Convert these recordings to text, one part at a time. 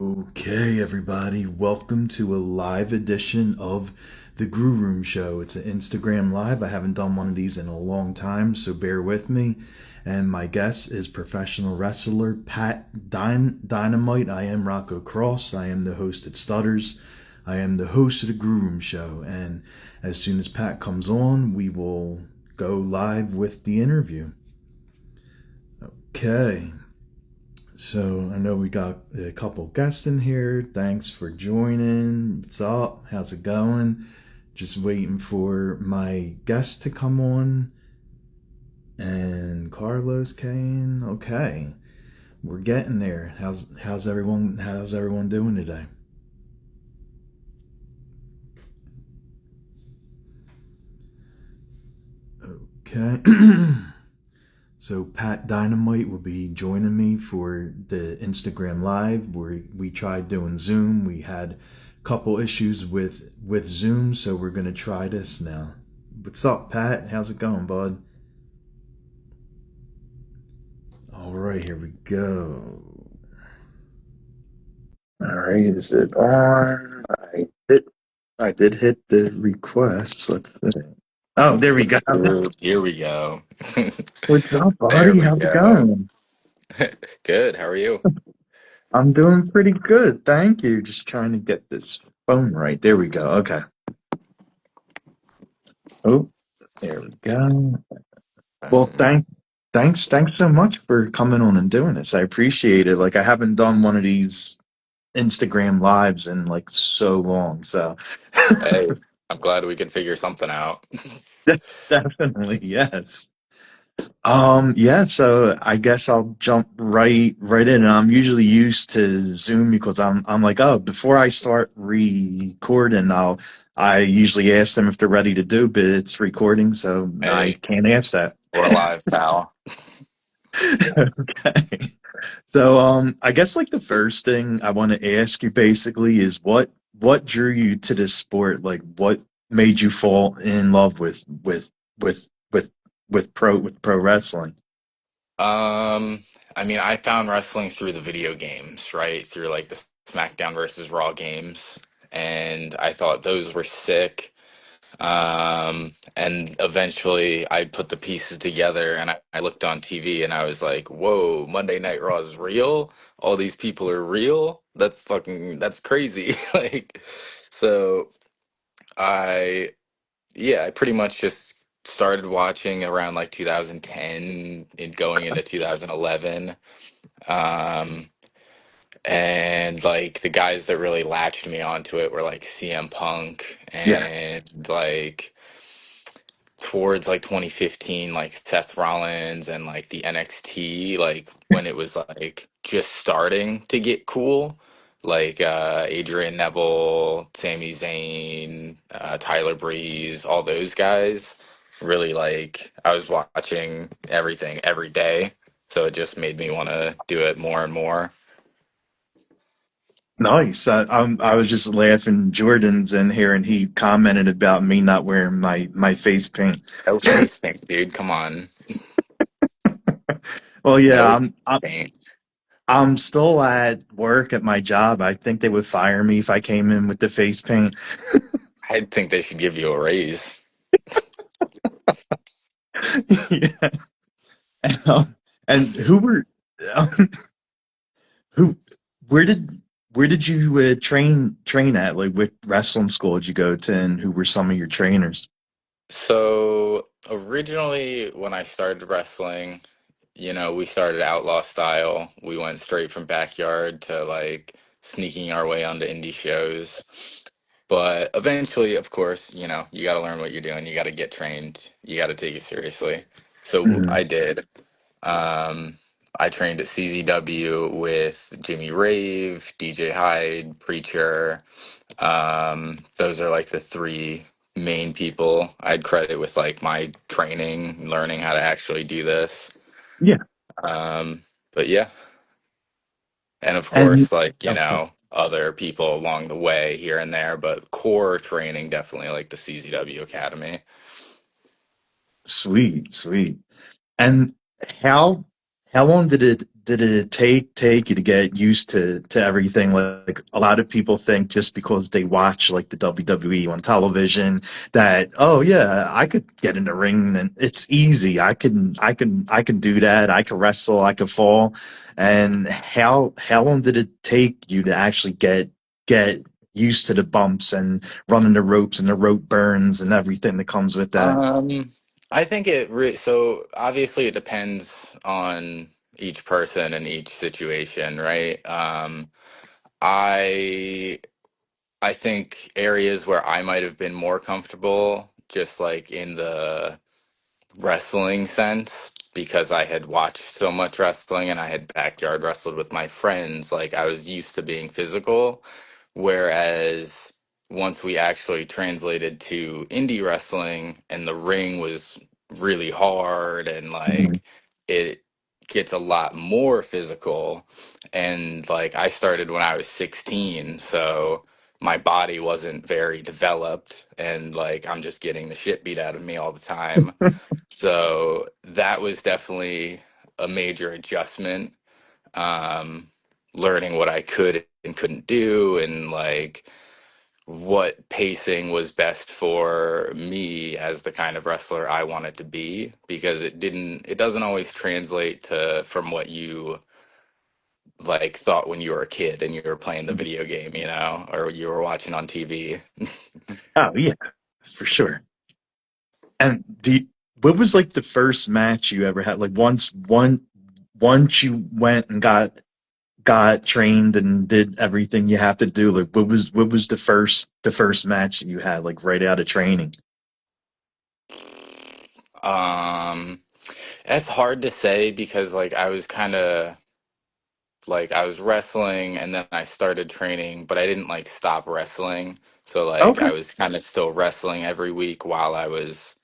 Okay, everybody, welcome to a live edition of the Grue Rume Show. It's an Instagram live. I haven't done one of these in a long time, so bear with me. And my guest is professional wrestler Pat Dynamite. I am Rocco Cross. I am the host at Stutters. I am the host of the Grue Rume Show. And as soon as Pat comes on, we will go live with the interview. Okay. So I know we got a couple guests in here. Thanks for joining. What's up? How's it going? Just waiting for my guest to come on. And Carlos Kane. Okay. We're getting there. How's everyone doing today? Okay. So Pat Dynamite will be joining me for the Instagram live where we tried doing Zoom. We had a couple issues with Zoom, so we're gonna try this now. What's up, Pat? How's it going, bud? All right, here we go. All right, is it on? I did hit the request. Let's see. Oh, there we go. Here we go. What's up, There buddy? we How's it go. going? Good. How are you? I'm doing pretty good, thank you. Just trying to get this phone right. There we go. Okay. Oh, there we go. Well, Um, thanks so much for coming on and doing this. I appreciate it. Like I haven't done one of these Instagram lives in like so long, so hey, I'm glad we could figure something out. definitely yes. Yeah, so I guess I'll jump right in. I'm usually used to Zoom because I'm like, oh, before I start recording, I usually ask them if they're ready to do, but it's recording, so I Hey, can't ask that. we're live, pal. Okay. So I guess like the first thing I want to ask you basically is what drew you to this sport? Like what made you fall in love with with with pro wrestling? Um, I mean, I found wrestling through the video games, right? Through like the SmackDown versus Raw games, and I thought those were sick. And eventually I put the pieces together and I looked on TV and I was like, whoa, Monday Night Raw is real? All these people are real? That's crazy. Like, so I, yeah, I pretty much just started watching around like 2010 and going into 2011. Um, and like the guys that really latched me onto it were like CM Punk Yeah. and like towards like 2015, like Seth Rollins and like the NXT, like when it was like just starting to get cool, like Adrian Neville, Sami Zayn, Tyler Breeze, all those guys. Really, like I was watching everything every day, so it just made me want to do it more and more. Nice. I was just laughing. Jordan's in here, and he commented about me not wearing my face paint. No face paint, dude. Come on, Well, yeah, no I'm face I'm paint. I'm still at work at my job. I think they would fire me if I came in with the face paint. I think they should give you a raise. Yeah. And who were um, who? Where did where did you train at? Like, what wrestling school did you go to, and who were some of your trainers? So originally, when I started wrestling, we started outlaw style. We went straight from backyard to like sneaking our way onto indie shows. But eventually, of course, you got to learn what you're doing. You got to get trained. You got to take it seriously. So Mhm. I did. Um, I trained at CZW with Jimmy Rave, DJ Hyde, Preacher. Those are like the three main people I'd credit with like my training, learning how to actually do this. Yeah, Um, but yeah, and of and course, like, okay, other people along the way here and there, but core training definitely like the CZW Academy. sweet, sweet. And how how long did it take you to get used to everything? Like a lot of people think just because they watch like the WWE on television that, oh yeah, I could get in the ring and it's easy. I can do that. I can wrestle. I can fall. And how long did it take you to actually get used to the bumps and running the ropes and the rope burns and everything that comes with that? Um, I think so obviously it depends on each person and each situation, right? I I think areas where I might have been more comfortable, just like in the wrestling sense, because I had watched so much wrestling and I had backyard wrestled with my friends. Like I was used to being physical. Whereas once we actually translated to indie wrestling and the ring was really hard and Mhm. like it gets a lot more physical. And like I started when I was 16, so my body wasn't very developed and like I'm just getting the shit beat out of me all the time. So that was definitely a major adjustment. Um, Learning what I could and couldn't do, and like what pacing was best for me as the kind of wrestler I wanted to be, because it doesn't always translate to from what you like thought when you were a kid and you were playing the video game, or you were watching on TV. Oh yeah, for sure. And what was like the first match you ever had? Like once you went and got trained and did everything you have to do. Like what was the first match that you had like right out of training? Um, that's hard to say because like I was kind of like I was wrestling and then I started training, but I didn't like stop wrestling. So like Okay. I was kind of still wrestling every week while I was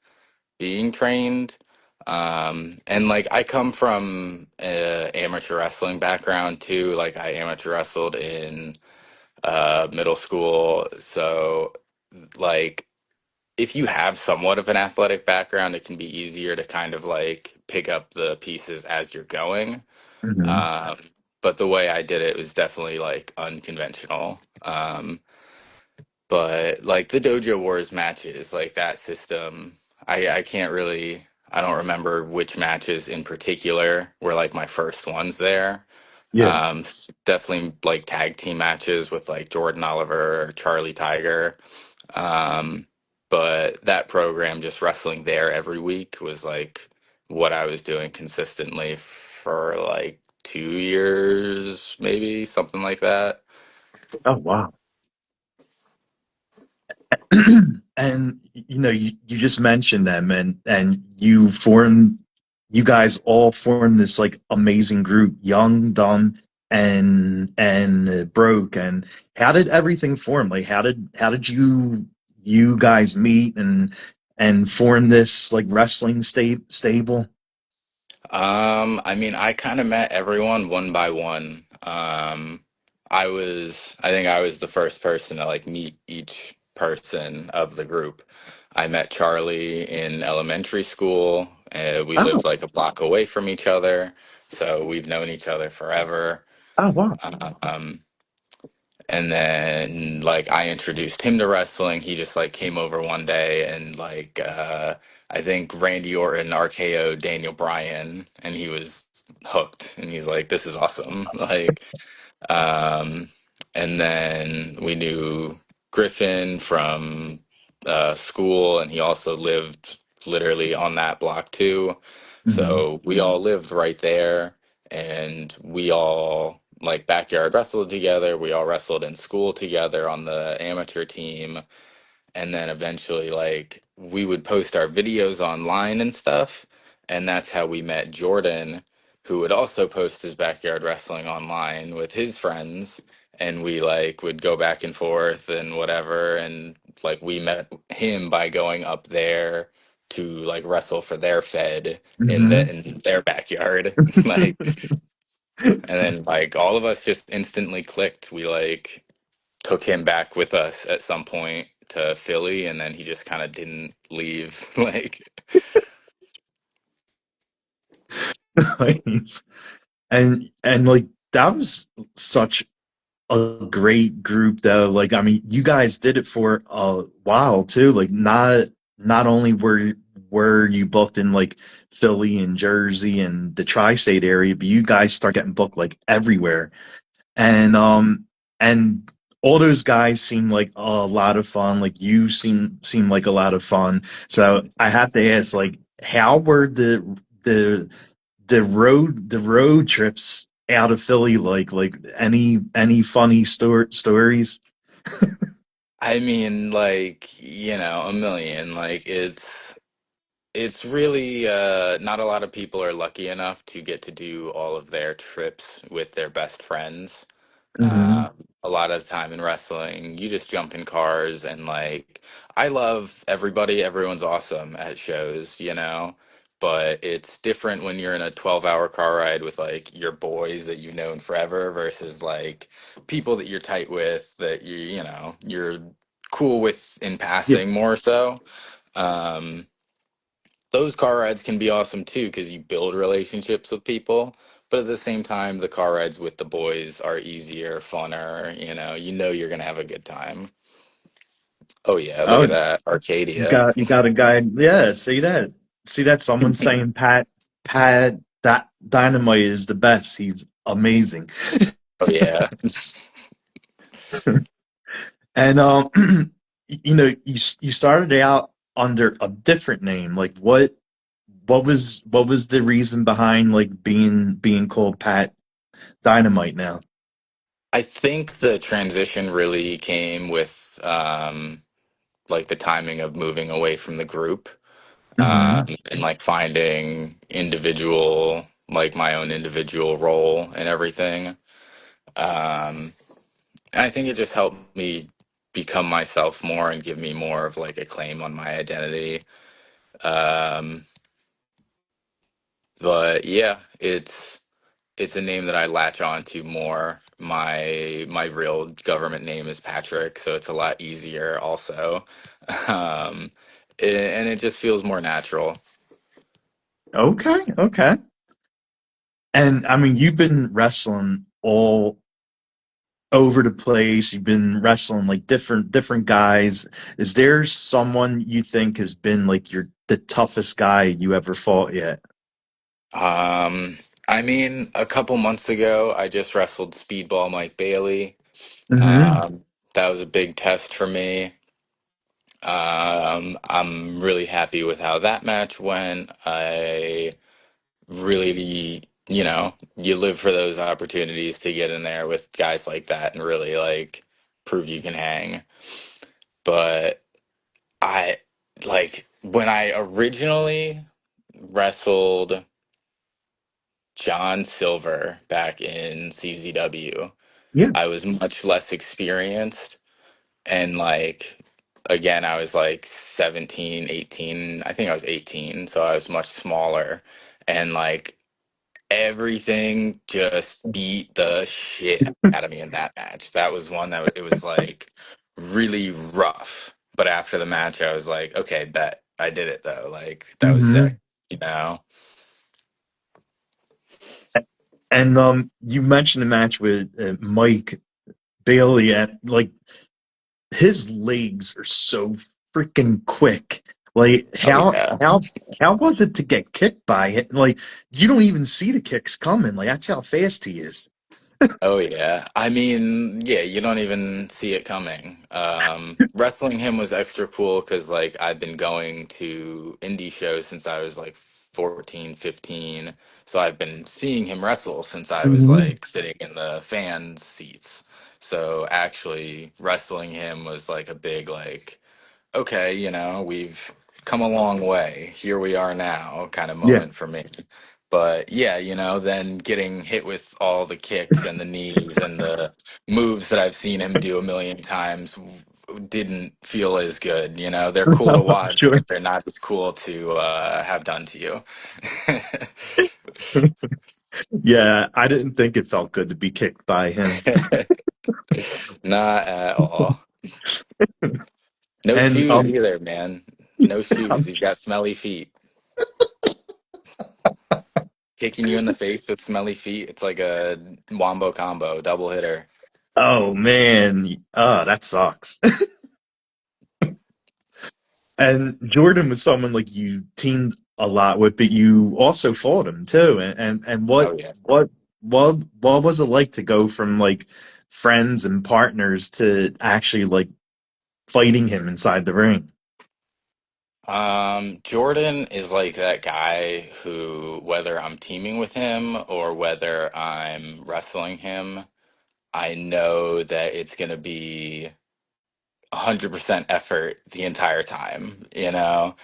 being trained. And like I come from a amateur wrestling background too. Like I amateur wrestled in middle school. So like if you have somewhat of an athletic background, it can be easier to kind of like pick up the pieces as you're going. Hmm. Um, but the way I did it was definitely like unconventional. But like the Dojo Wars matches, like that system, I can't really, I don't remember which matches in particular were like my first ones there. Yeah. Definitely like tag team matches with like Jordan Oliver or Charlie Tiger. Um, but that program, just wrestling there every week, was like what I was doing consistently for like 2 years, maybe something like that. Oh wow. And you just mentioned them and you guys all formed this like amazing group, Young, Dumb, and Broke. And how did everything form? Like how did you guys meet and form this like wrestling stable? I mean, I kind of met everyone one by one. I think I was the first person to like meet each person of the group. I met Charlie in elementary school. We Oh, lived like a block away from each other, so we've known each other forever. oh wow. Um, and then like I introduced him to wrestling. He just like came over one day and like I think Randy Orton RKO Daniel Bryan and he was hooked and he's like, this is awesome. Like um and then we knew Griffin from school, and he also lived literally on that block too. Hmm. So we all lived right there, and we all like backyard wrestled together. We all wrestled in school together on the amateur team, and then eventually like we would post our videos online and stuff, and that's how we met Jordan, who would also post his backyard wrestling online with his friends, and we like would go back and forth and whatever, and like we met him by going up there to like wrestle for their fed Hmm. in their backyard. Like, and then like all of us just instantly clicked. We like took him back with us at some point to Philly, and then he just kind of didn't leave. Like, Nice. And like that was such a great group though. Like I mean, you guys did it for a while too. Like not only were you booked in like Philly and Jersey and the tri-state area, but you guys start getting booked like everywhere. And all those guys seem like a lot of fun. Like you seem like a lot of fun. So I have to ask, like, how were the the road trips out of Philly like? Like any funny stories? I mean, like, a million. Like it's really not a lot of people are lucky enough to get to do all of their trips with their best friends. Hmm. A lot of the time in wrestling, you just jump in cars and like I love everybody, everyone's awesome at shows, but it's different when you're in a 12-hour car ride with like your boys that you've known forever versus like people that you're tight with that you're cool with in Yeah. passing more so. Um, those car rides can be awesome too because you build relationships with people. But at the same time, the car rides with the boys are easier, funner. You know you're gonna have a good time. Oh yeah, look Oh, at that Arcadia. you got a guy. Yeah, see that someone saying Pat that Dynamite is the best. He's amazing. Oh yeah. And you started out under a different name. Like what was the reason behind like being called Pat Dynamite now? I think the transition really came with like the timing of moving away from the group, Hmm. and like finding like my own individual role and everything. Um, I think it just helped me become myself more and give me more of like a claim on my identity. Um, but yeah, it's a name that I latch on to more. My real government name is Patrick, so it's a lot easier also. Um, and it just feels more natural. Okay, okay. And I mean, you've been wrestling all over the place. You've been wrestling like different guys. Is there someone you think has been like the toughest guy you ever fought yet? Um, I mean, a couple months ago, I just wrestled Speedball Mike Bailey. Hmm. Um, that was a big test for me. I'm really happy with how that match went. I really, you live for those opportunities to get in there with guys like that and really like prove you can hang. But I like when I originally wrestled John Silver back in CZW, Yeah. I was much less experienced and like again I was like 17, 18. I think I was 18, so I was much smaller and like everything just beat the shit out of me in that match. That was one that it was like really rough, but after the match I was like, okay, bet I did it though, like that was sick, Hmm. you know. And you mentioned the match with Mike Bailey, and like his legs are so freaking quick. Like Oh how yeah. how how was it to get kicked by it? Like you don't even see the kicks coming. Like that's how fast he is. Oh yeah. I mean, yeah, you don't even see it coming. Wrestling him was extra cool because like I've been going to indie shows since I was like 14, 15. So I've been seeing him wrestle since I was Hmm. like sitting in the fan seats. So actually wrestling him was like a big like okay, we've come a long way. Here we are now, kind of Yeah. moment for me. But yeah, then getting hit with all the kicks and the knees and the moves that I've seen him do a million times didn't feel as good. They're cool to I'm watch, sure. but they're not as cool to have done to you. Yeah, I didn't think it felt good to be kicked by him. Not at all. No And shoes either, man. No shoes. I'm He's got smelly feet. kicking you in the face with smelly feet. It's like a wombo combo, double hitter. Oh man, oh that sucks. And Jordan was someone like you teamed a lot with, but you also fought him too. And Oh yeah. what was it like to go from like friends and partners to actually like fighting him inside the ring? Jordan is like that guy who, whether I'm teaming with him or whether I'm wrestling him, I know that it's gonna be 100% effort the entire time, you know?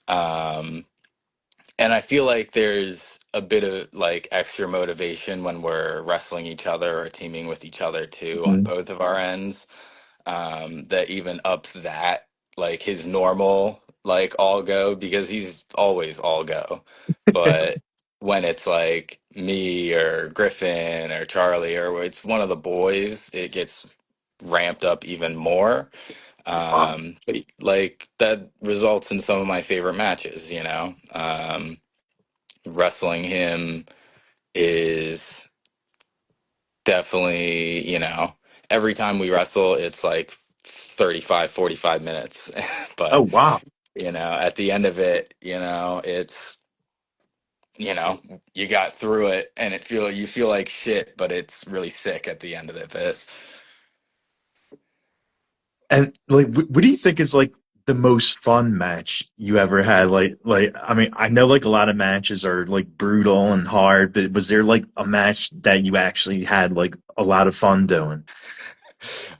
Um, and I feel like there's a bit of like extra motivation when we're wrestling each other or teaming with each other too on Mhm. both of our ends. That even ups that like his normal like all go because he's always all go. But when it's like me or Griffin or Charlie or it's one of the boys, it gets ramped up even more. Wow. Like that results in some of my favorite matches, you know. Wrestling him is definitely, every time we wrestle, it's like 35, 45 minutes. Oh But, wow. at the end of it, it's, you got through it and you feel like shit, but it's really sick at the end of it. But And like, what do you think is like the most fun match you ever had? I mean, I know like a lot of matches are like brutal and hard, but was there like a match that you actually had like a lot of fun doing?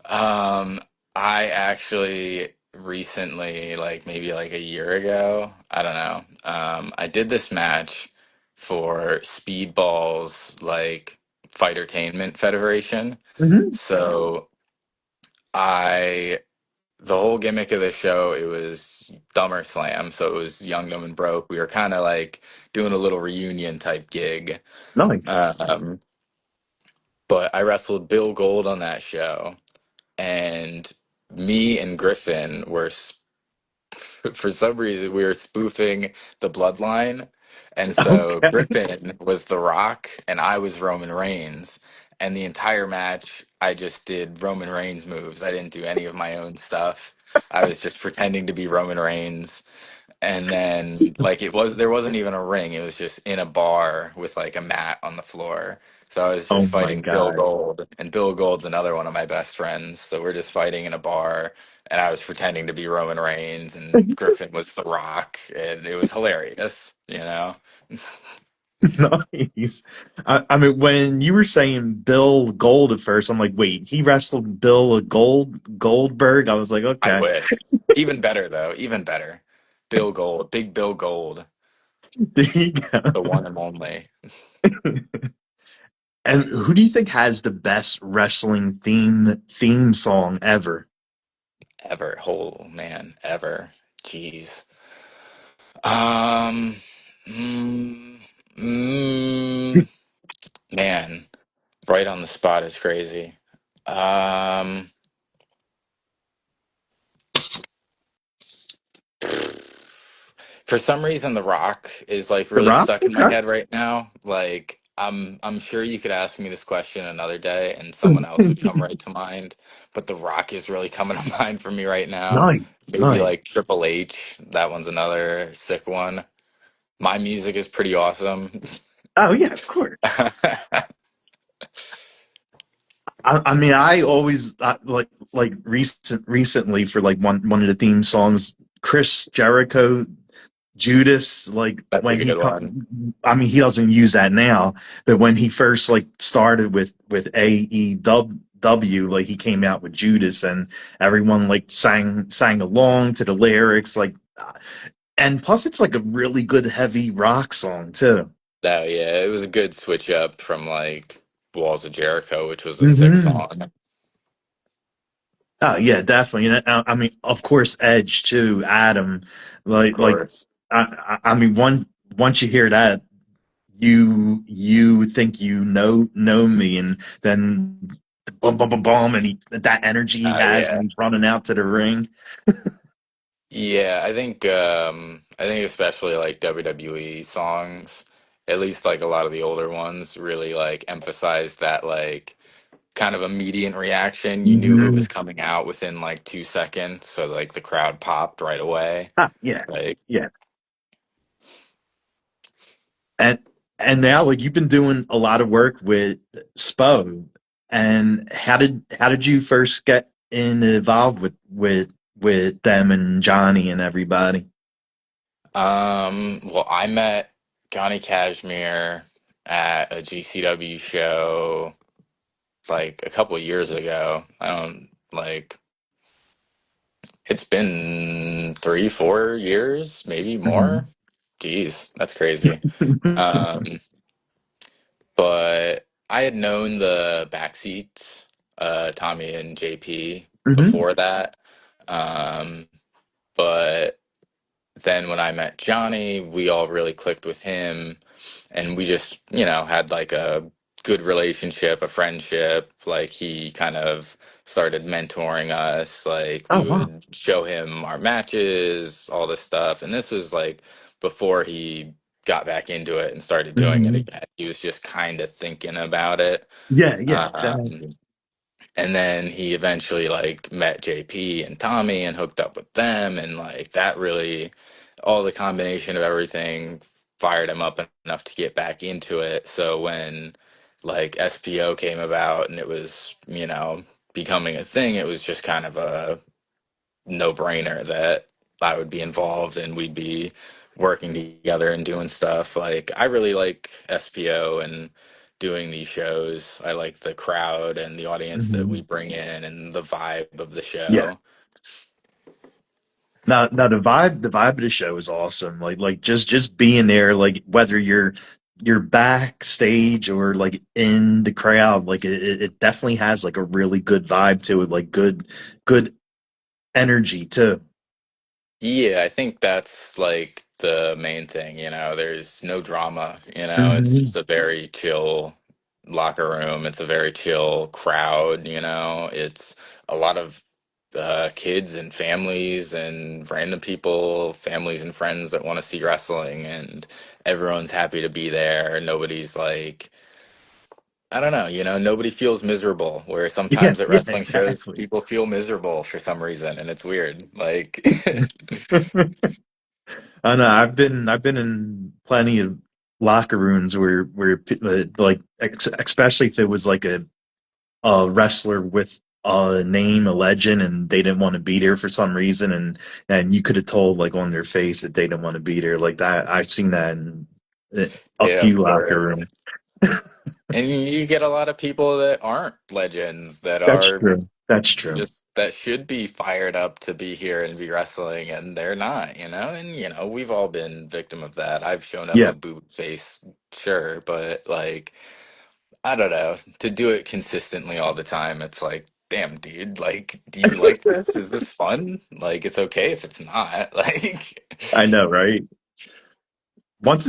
um, I actually recently, like maybe like a year ago, I don't know. I did this match for Speedball's like Fightertainment Federation. Hmm. So I the whole gimmick of the show, it was Dumber Slam. So it was Young, Dumb, and Broke. We were kind of like doing a little reunion type gig. Nice. Um, but I wrestled Bill Gold on that show, and me and Griffin for some reason we were spoofing the bloodline, and so Okay. Griffin was The Rock and I was Roman Reigns, and the entire match I just did Roman Reigns moves. I didn't do any of my own stuff. I was just pretending to be Roman Reigns, and then like there wasn't even a ring, it was just in a bar with like a mat on the floor. So I was Oh just my fighting Bill God. Gold, and Bill Gold's another one of my best friends, so we're just fighting in a bar, and I was pretending to be Roman Reigns and Griffin was The Rock, and it was hilarious. Nice. I mean, when you were saying Bill Gold at first, I'm like, wait, he wrestled Bill Goldberg. I was like, I okay, wish. Even better though, even better. Bill Gold, big Bill Gold, there you the go. one and only. And who do you think has the best wrestling theme song ever? Ever. Oh man, ever. Jeez. Um, mm, mm, man, right on the spot is crazy. Um, for some reason, The Rock is like The really Rock? stuck in my Okay. head right now. Like, I'm sure you could ask me this question another day, and someone else would come right to mind. But The Rock is really coming to mind for me right now. Nice, Maybe nice. like Triple H. That one's another sick one. My music is pretty awesome. Oh yeah, of course. I mean, I always like recently for like one of the theme songs, Chris Jericho, Judas, like That's a when he good one. I mean, he doesn't use that now, but when he first like started with AEW, like he came out with Judas, and everyone like sang along to the lyrics, like, and plus it's like a really good heavy rock song too. No, yeah, it was a good switch up from like Walls of Jericho, which was a sick Hmm. song. Oh yeah, definitely. I mean, of course, Edge too, Adam. Of Like course. I mean, once you hear that, you think you know me, and then boom, boom, boom, boom, and that energy he has when Yeah. he's running out to the ring. Yeah, I think especially like WWE songs, at least like a lot of the older ones really like emphasized that like kind of immediate reaction. You knew who Hmm. was coming out within like 2 seconds, so like the crowd popped right away. Ah, yeah, Like, yeah. And now like you've been doing a lot of work with SPO. And how did you first get involved with them and Johnny and everybody? well, I met Johnny Cashmere at a GCW show like a couple of years ago. I don't like it's been 3, 4 years, maybe more. Hmm. Jeez, that's crazy. Um, but I had known the backseats, Tommy and JP, Hmm. before that. Um, but then when I met Johnny, we all really clicked with him, and we just, had like a good relationship, a friendship. Like he kind of started mentoring us. Like Oh we wow. would show him our matches, all this stuff. And this was like before he got back into it and started doing it Hmm. again. He was just kind of thinking about it. Yeah, yeah, Um, exactly. and then he eventually like met JP and Tommy and hooked up with them, and like that really, all the combination of everything fired him up enough to get back into it. So when like SPO came about and it was, becoming a thing, it was just kind of a no-brainer that I would be involved and we'd be working together and doing stuff. Like I really like SPO and doing these shows. I like the crowd and the audience that we Hmm. bring in and the vibe of the Yeah. show. Now the vibe of the show is awesome. Like just being there, like whether you're backstage or like in the crowd, like it definitely has like a really good vibe to it, like good energy too. Yeah, I think that's like the main thing, there's no drama, it's Hmm. just a very chill locker room. It's a very chill crowd, it's a lot of kids and families and random people, families and friends that want to see wrestling, and everyone's happy to be there. Nobody's like, I don't know, nobody feels miserable, where Yeah, sometimes at yeah, wrestling shows exactly. people feel miserable for some reason, and it's weird. Like, I know I've been in plenty of locker rooms where like especially if it was like a wrestler with a name, a legend, and they didn't want to be there for some reason, and you could have told like on their face that they didn't want to be there. Like that, I've seen that in a yeah, of few locker course. rooms. And you get a lot of people that aren't legends, that That's are true. That's true. just that should be fired up to be here and be wrestling, and they're not, and we've all been victim of that. I've shown up Yeah. with boob face, sure, but like, I don't know, to do it consistently all the time, it's like, damn, dude, like, do you like this? Is this fun? Like, it's okay if it's not. Like, I know, right? Once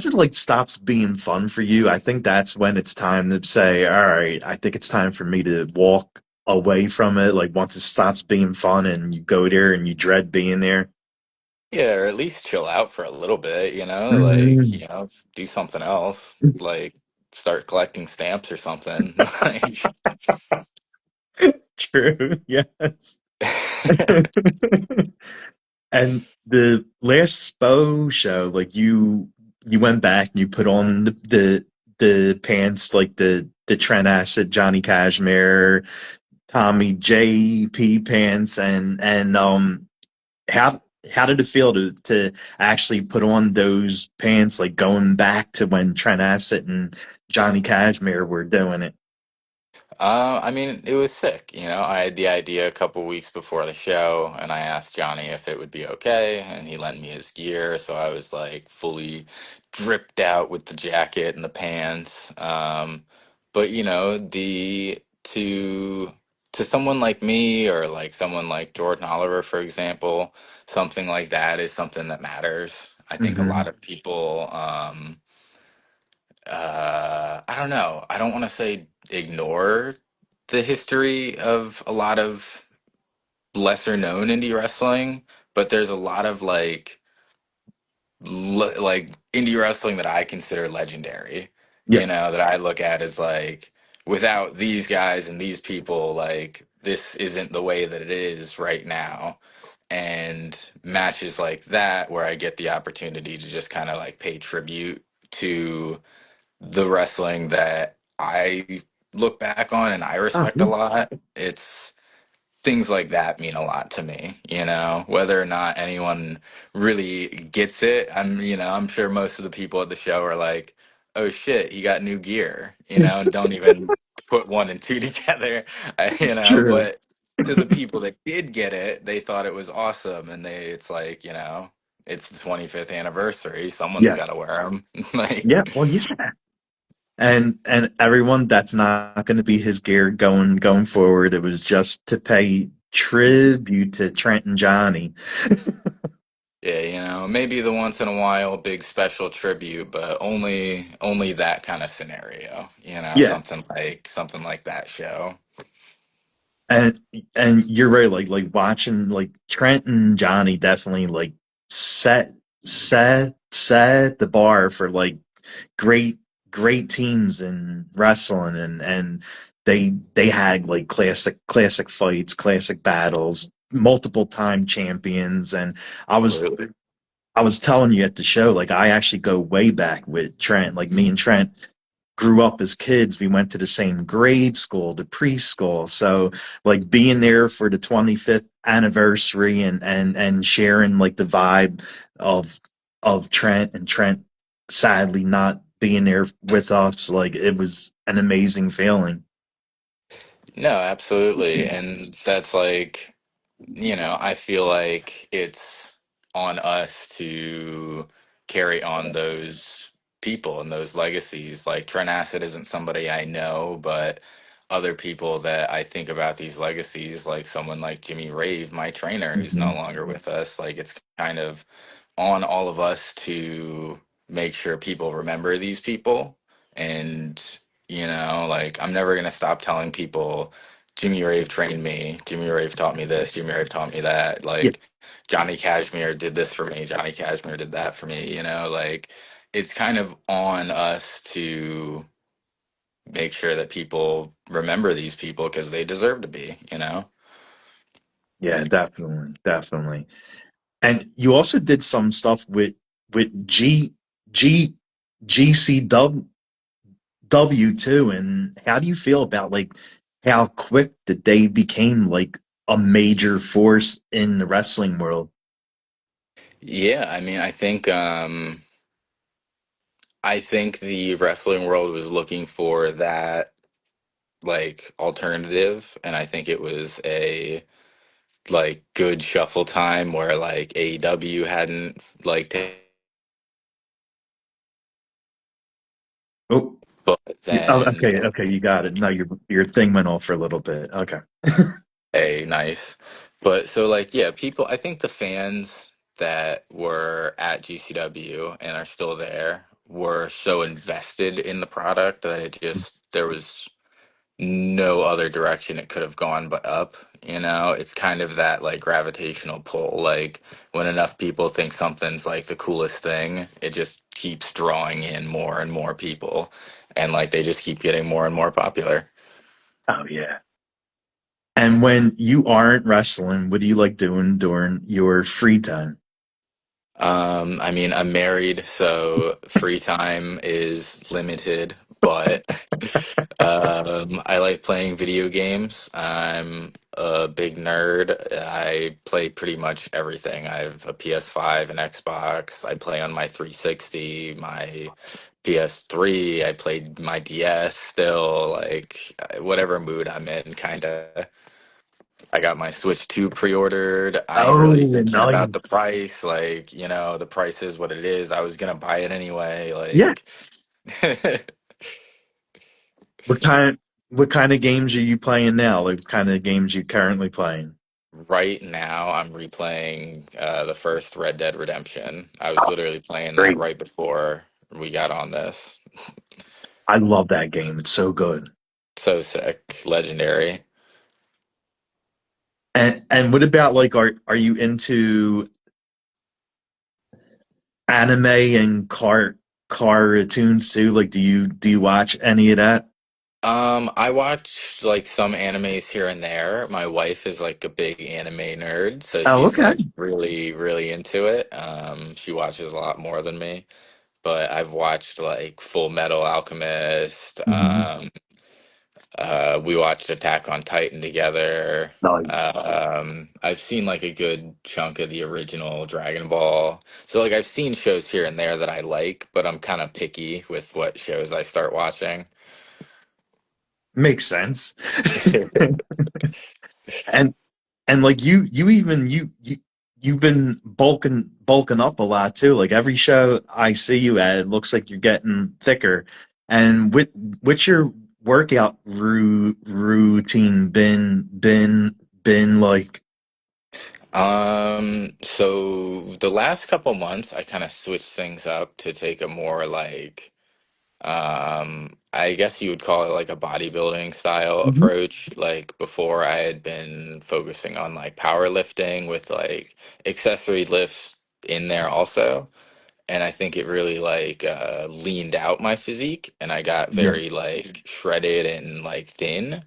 it like stops being fun for you, I think that's when it's time to say, all right, I think it's time for me to walk away from it. Like once it stops being fun and you go there and you dread being there. yeah, or at least chill out for a little bit, like, Mhm. do something else, like start collecting stamps or something. Like, True. Yes. And the last SPO show, like you went back and you put on the pants, like the Trent Acid, Johnny Cashmere, Tommy JP pants, and how how did it feel to actually put on those pants, like going back to when Trent Acid and Johnny Cashmere were doing it? I mean, it was sick. I had the idea a couple weeks before the show, and I asked Johnny if it would be okay, and he lent me his gear, so I was like fully dripped out with the jacket and the pants. But the to someone like me, or like someone like Jordan Oliver, for example, something like that is something that matters. I think a lot Hmm. of people. I don't know. I don't want to say ignore the history of a lot of lesser known indie wrestling, but there's a lot of like like indie wrestling that I consider legendary, Yeah. that I look at as like without these guys and these people, like this isn't the way that it is right now. And matches like that, where I get the opportunity to just kind of like pay tribute to the wrestling that I look back on and I Oh, respect a yeah. lot. It's things like that mean a lot to me, whether or not anyone really gets it. I'm sure most of the people at the show are like, oh shit, he got new gear, and don't even put one and two together, True. but to the people that did get it, they thought it was awesome. And it's like, it's the 25th anniversary. Someone's Yeah. got to wear them. Like, Yeah. Well, yeah. And everyone, that's not going to be his gear going forward. It was just to pay tribute to Trent and Johnny. yeah, maybe the once in a while big special tribute, but only that kind of scenario, Yeah. something like that show. And and you're right, like watching like Trent and Johnny definitely like set set the bar for like great great teams in wrestling, and they had like classic fights, classic battles, multiple time champions. And I was Absolutely. I was telling you at the show, like I actually go way back with Trent. Like me and Trent grew up as kids. We went to the same grade school, the preschool. So like being there for the 25th anniversary, and sharing like the vibe of Trent, and Trent sadly not being there with us, like it was an amazing feeling. No, absolutely. And that's like, I feel like it's on us to carry on those people and those legacies. Like Trent Acid isn't somebody I know, but other people that I think about these legacies, like someone like Jimmy Rave, my trainer, who's no Mhm. longer with us, like it's kind of on all of us to make sure people remember these people. And, like I'm never going to stop telling people Jimmy Rave trained me. Jimmy Rave taught me this. Jimmy Rave taught me that. Yeah, Like Johnny Cashmere did this for me. Johnny Cashmere did that for me. Like it's kind of on us to make sure that people remember these people because they deserve to be. yeah, definitely, definitely. And you also did some stuff with G GCW too. And how do you feel about like how quick that they became like a major force in the wrestling world? Yeah, I mean, I think the wrestling world was looking for that like alternative, and I think it was a like good shuffle time where like AEW hadn't like Oh, but oh, then okay, okay, you got it. No, your thing went off for a little bit. Okay. a nice. But so like yeah, people I think the fans that were at GCW and are still there were so invested in the product that it just there was no other direction it could have gone but up. It's kind of that like gravitational pull. Like when enough people think something's like the coolest thing, it just keeps drawing in more and more people. And like they just keep getting more and more popular. Oh yeah. And when you aren't wrestling, what do you like doing during your free time? I mean, I'm married, so free time is limited, but I like playing video games. I'm a big nerd. I play pretty much everything. I have a PS5, an Xbox. I play on my 360, my PS3. I played my DS still, like whatever mood I'm in, kind of. I got my Switch 2 pre-ordered. I ain't Oh, really thinking about the nice. price. Like, the price is what it is. I was gonna buy it anyway. Yeah. Like, What kind what kind of games are you playing now? Like what kind of games you currently playing? right now I'm replaying the first Red Dead Redemption. I was literally playing that Great. right before we got on this. I love that game. It's so good. So sick, legendary. And what about like are you into anime and cartoons too? Like, do you watch any of that? I watch like some animes here and there. My wife is like a big anime nerd, so Oh, she's okay. like really, really into it. She watches a lot more than me, but I've watched like Full Metal Alchemist. Mhm. We watched Attack on Titan together. Nice. I've seen like a good chunk of the original Dragon Ball. So like I've seen shows here and there that I like, but I'm kind of picky with what shows I start watching. Makes sense. And and like you've been bulking up a lot too. Like every show I see you at, it looks like you're getting thicker. And what's your workout routine been like? So the last couple months I kind of switched things up to take a more like I guess you would call it like a bodybuilding style Mhm. approach. Like before I had been focusing on like powerlifting with like accessory lifts in there also. And I think it really like leaned out my physique and I got Yeah. very like shredded and like thin.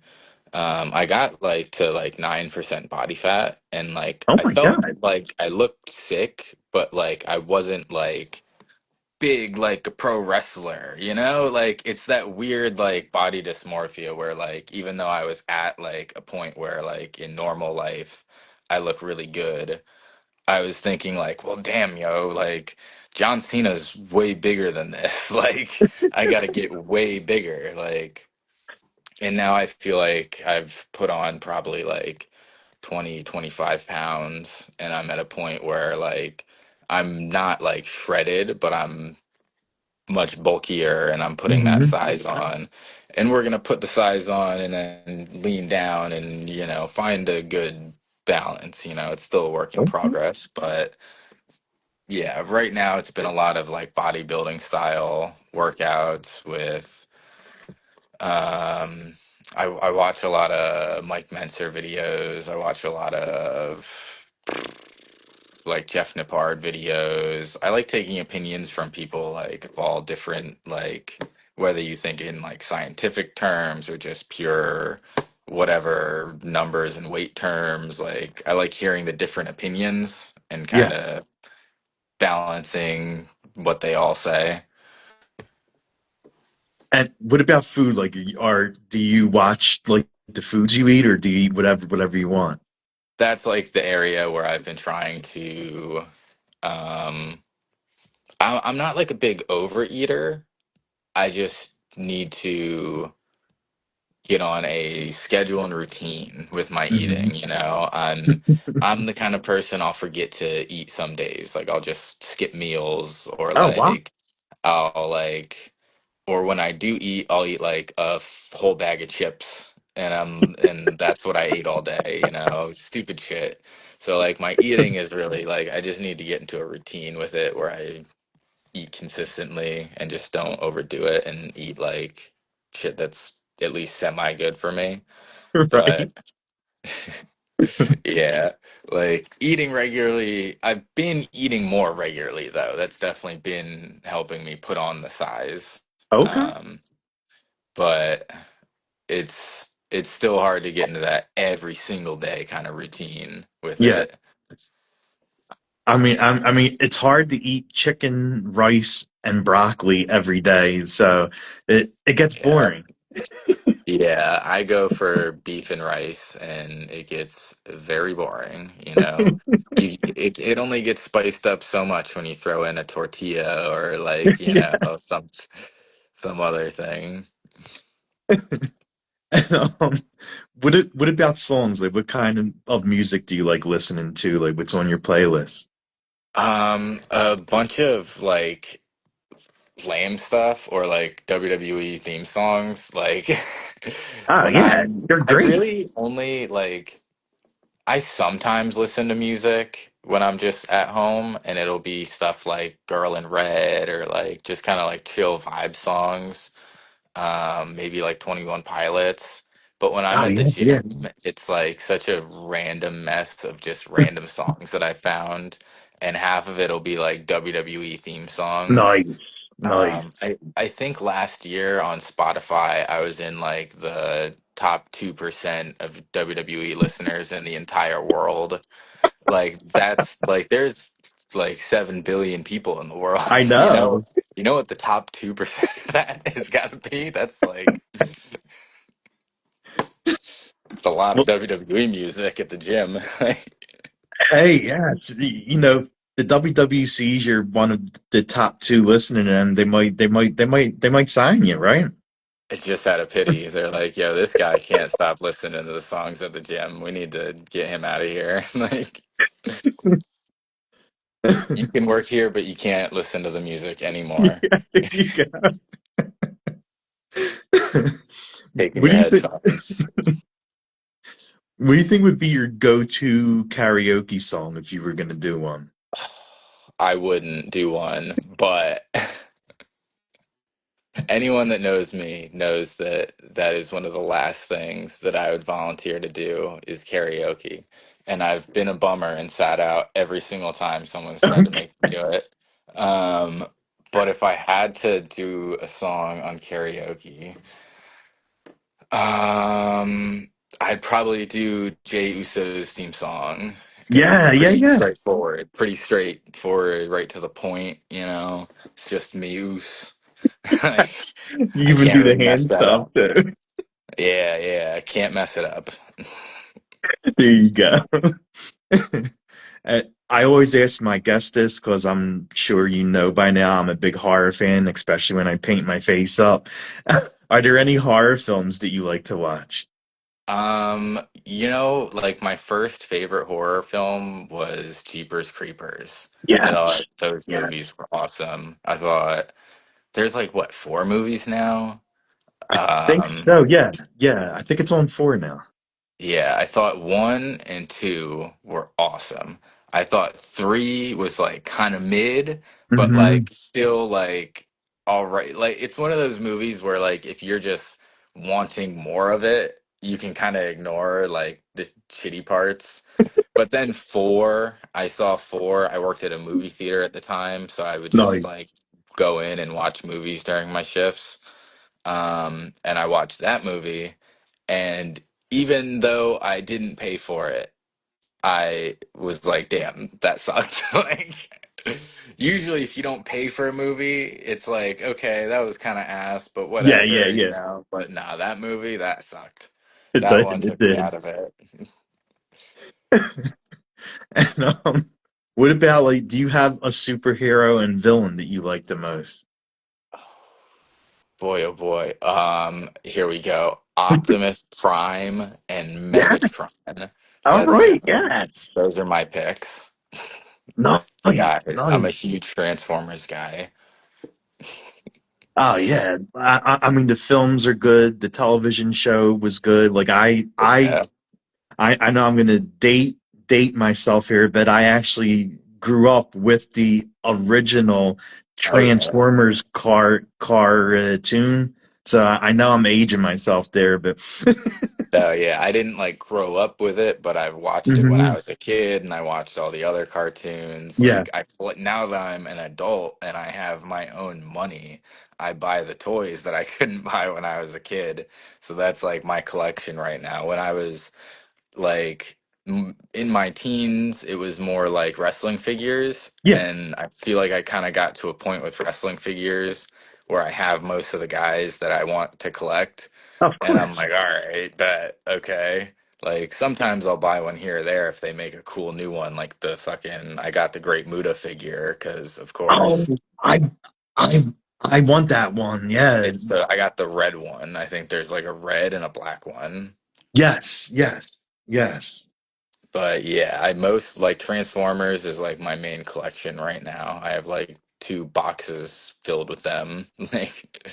I got like to like 9% body fat and like Oh I my felt God. like I looked sick, but like I wasn't like big like a pro wrestler, you know? Like it's that weird like body dysmorphia where like even though I was at like a point where like in normal life I look really good, I was thinking like, well damn yo, like John Cena's way bigger than this. Like I gotta get way bigger. Like and now I feel like I've put on probably like 20, 25 pounds and I'm at a point where like I'm not like shredded, but I'm much bulkier and I'm putting that Hmm. size on. And we're gonna put the size on and then lean down and, you know, find a good balance. You know, it's still a work in Okay. progress, but yeah, right now it's been a lot of like bodybuilding style workouts with um I watch a lot of Mike Mentzer videos. I watch a lot of like Jeff Nippard videos. I like taking opinions from people like of all different like whether you think in like scientific terms or just pure whatever numbers and weight terms. Like I like hearing the different opinions and kind Yeah. of balancing what they all say. And what about food? Like, do you watch like the foods you eat, or do you eat whatever you want? That's like the area where I've been trying to um I'm not like a big overeater. I just need to get on a schedule and routine with my Hmm. eating, you know. I'm the kind of person I'll forget to eat some days. Like I'll just skip meals or Oh wow. like I'll like or when I do eat, I'll eat like a whole bag of chips and that's what I ate all day, you know. Stupid shit. So like my eating is really like I just need to get into a routine with it where I eat consistently and just don't overdo it and eat like shit that's at least semi good for me. Right. But yeah, like eating regularly, I've been eating more regularly though. That's definitely been helping me put on the size. Okay. Um, but it's still hard to get into that every single day kind of routine with Yeah. it. I mean, it's hard to eat chicken, rice, and broccoli every day, so it gets Yeah. boring. Yeah, I go for beef and rice and it gets very boring, you know. It only gets spiced up so much when you throw in a tortilla or like, you Yeah. know, some other thing. Um, what about songs? Like, what kind of music do you like listening to? Like, what's on your playlist? A bunch of like lame stuff or like WWE theme songs. Like Oh when yeah, they're I great. really only like I sometimes listen to music when I'm just at home, and it'll be stuff like Girl in Red or like just kind of like chill vibe songs, maybe like 21 Pilots. But when I'm Oh at the yeah, yeah. gym, it's like such a random mess of just random songs that I found. and half of it'll be like WWE theme songs. Nice, nice. I think last year on Spotify, I was in like the top 2% of WWE listeners in the entire world. Like that's like there's like 7 billion people in the world. I You know, know. you know what the top 2% of that has got to be? That's like it's a lot of Well, WWE music at the gym. hey, yeah, the WWC's you're one of the top two listening, and they might sign you, right? It's just out of pity. They're like, yo, this guy can't stop listening to the songs at the gym. We need to get him out of here. Like, you can work here, but you can't listen to the music anymore. Yeah, there you go. Taking What your do you think? headphones. What do you think would be your go-to karaoke song if you were gonna do one? I wouldn't do one, but anyone that knows me knows that that is one of the last things that I would volunteer to do is karaoke. And I've been a bummer and sat out every single time someone's tried to make me do it. Um, but if I had to do a song on karaoke, um, I'd probably do Jay Uso's theme song because it's Yeah, yeah, yeah. pretty straightforward, right to the point. You know, it's just me, Us. Like, You I even can't do the really mess hand that stuff up. too. Yeah, yeah, I can't mess it up. There you go. I always ask my guests this because I'm sure you know by now I'm a big horror fan, especially when I paint my face up. Are there any horror films that you like to watch? Like my first favorite horror film was Jeepers Creepers. I thought Yes. those Yeah, movies were awesome. I thought there's like what, four movies now? I think Um, so. Yeah, yeah. I think it's on four now. Yeah, I thought one and two were awesome. I thought three was like kind of mid, but Hmm. like still like all right. Like it's one of those movies where like if you're just wanting more of it, you can kind of ignore like the shitty parts. But then four, I saw four. I worked at a movie theater at the time, so I would just Nice. like go in and watch movies during my shifts. And I watched that movie, and even though I didn't pay for it, I was like, damn, that sucked. Like, usually if you don't pay for a movie, it's like, okay, that was kind of ass, but Yeah, yeah, whatever, you yeah. know. But nah, that movie, that sucked. It That did. one It took me did. out of it. And what about like, do you have a superhero and villain that you like the most? Boy, oh boy. Here we go. Optimus Prime and Yeah. Megatron. All That's right. Yes. those are my picks. The Nice. guys. I'm a Nice. huge Transformers guy. Oh yeah. I mean, the films are good. The television show was good. Like Yeah. I know I'm gonna date myself here, but I actually grew up with the original Oh yeah. Transformers cartoon. So I know I'm aging myself there, but Oh yeah. I didn't like grow up with it, but I watched it when I Mhm. was a kid, and I watched all the other cartoons. Yeah. Like now that I'm an adult and I have my own money, I buy the toys that I couldn't buy when I was a kid. So that's like my collection right now. When I was like in my teens, it was more like wrestling figures, Yeah. and I feel like I kind of got to a point with wrestling figures where I have most of the guys that I want to collect, Of and I'm course. like, all right, bet, okay. Like sometimes I'll buy one here or there if they make a cool new one, like the fucking I got the Great Muta figure because of Oh, course I I I want that one. Yeah. I got the red one. I think there's like a red and a black one. Yes. Yes. Yes. But yeah, I most like Transformers is like my main collection right now. I have like two boxes filled with them. Like,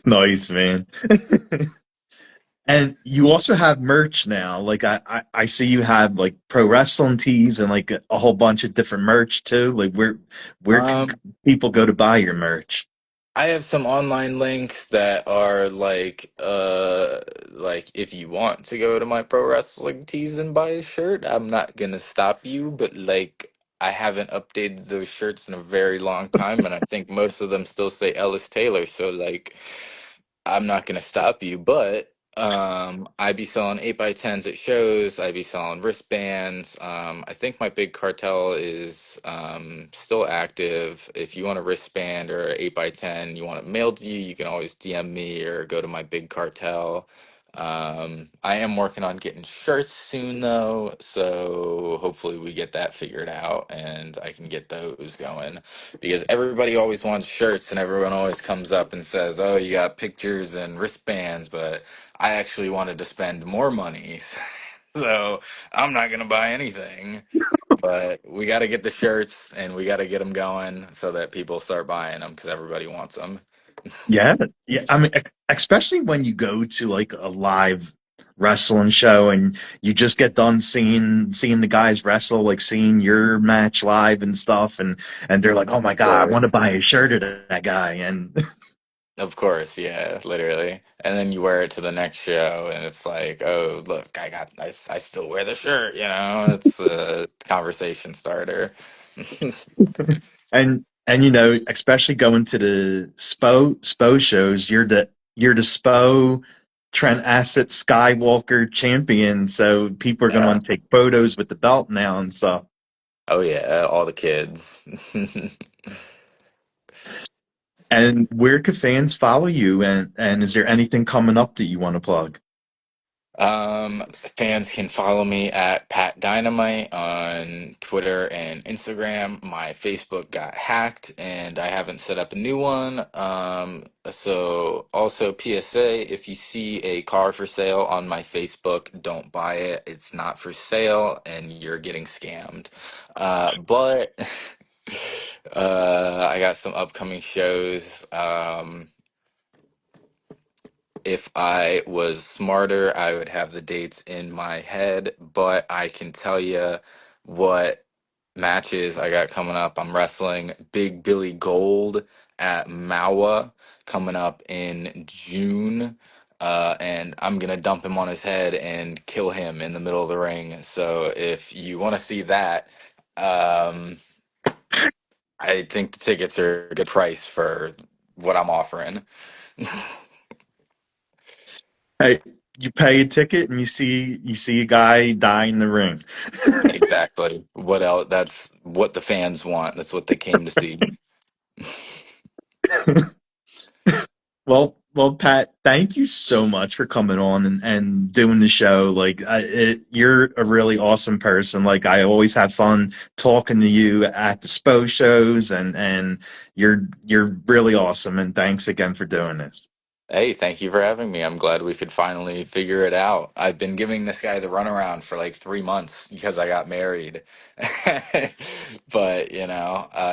Nice, man. And you also have merch now. Like I see you have like pro wrestling tees and like a whole bunch of different merch too. Like where can um, people go to buy your merch? I have some online links that are like if you want to go to my pro wrestling tees and buy a shirt, I'm not gonna stop you, but like I haven't updated those shirts in a very long time, and I think most of them still say Ellis Taylor, so like I'm not gonna stop you, but I be selling 8x10s at shows. I be selling wristbands. I think my big cartel is still active. If you want a wristband or 8x10, you want it mailed to you, you can always DM me or go to my big cartel. I am working on getting shirts soon though, so hopefully we get that figured out and I can get those going because everybody always wants shirts and everyone always comes up and says, "Oh, you got pictures and wristbands," but I actually wanted to spend more money. So I'm not going to buy anything, but we got to get the shirts and we got to get them going so that people start buying them because everybody wants them. Yeah, yeah. I mean, especially when you go to like a live wrestling show and you just get done seeing the guys wrestle, like seeing your match live and stuff, and they're like, "Oh my Of God, I want to course. buy a shirt of that guy." And Of course, yeah, literally. And then you wear it to the next show, and it's like, oh, look, I still wear the shirt, you know? It's a conversation starter. and especially going to the SPO shows, you're the SPO Trent Acid Skywalker champion, so people are gonna Yeah. want to take photos with the belt now and stuff. Oh, yeah, all the kids. And where could fans follow you? And is there anything coming up that you want to plug? Fans can follow me at Pat Dynamite on Twitter and Instagram. My Facebook got hacked and I haven't set up a new one. So also PSA, if you see a car for sale on my Facebook, don't buy it. It's not for sale and you're getting scammed. But I got some upcoming shows. If I was smarter, I would have the dates in my head, but I can tell you what matches I got coming up. I'm wrestling Big Billy Gold at Maua coming up in June. And I'm gonna dump him on his head and kill him in the middle of the ring. So if you want to see that, um, I think the tickets are a good price for what I'm offering. Hey, you pay a ticket and you see a guy die in the ring. Exactly. What else? That's what the fans want. That's what they came to see. Well, Pat, thank you so much for coming on and doing the show. Like, you're a really awesome person. Like, I always have fun talking to you at the SPO shows, and you're really awesome. And thanks again for doing this. Hey, thank you for having me. I'm glad we could finally figure it out. I've been giving this guy the runaround for like 3 months because I got married. But,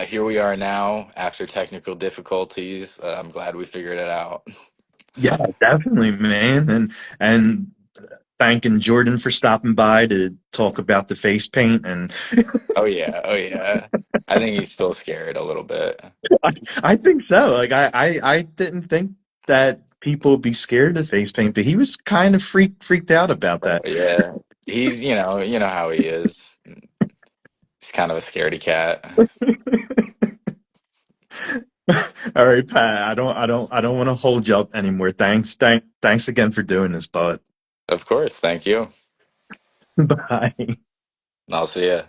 here we are now after technical difficulties. I'm glad we figured it out. Yeah, definitely, man. And thanking Jordan for stopping by to talk about the face paint. And Oh, yeah. Oh, yeah. I think he's still scared a little bit. I think so. Like, I didn't think that people would be scared of face paint, but he was kind of freaked out about Oh, that. yeah. He's, you know how he is. He's kind of a scaredy cat. All right, Pat. I don't want to hold you up anymore. Thanks again for doing this, bud. Of course. Thank you. Bye. I'll see ya.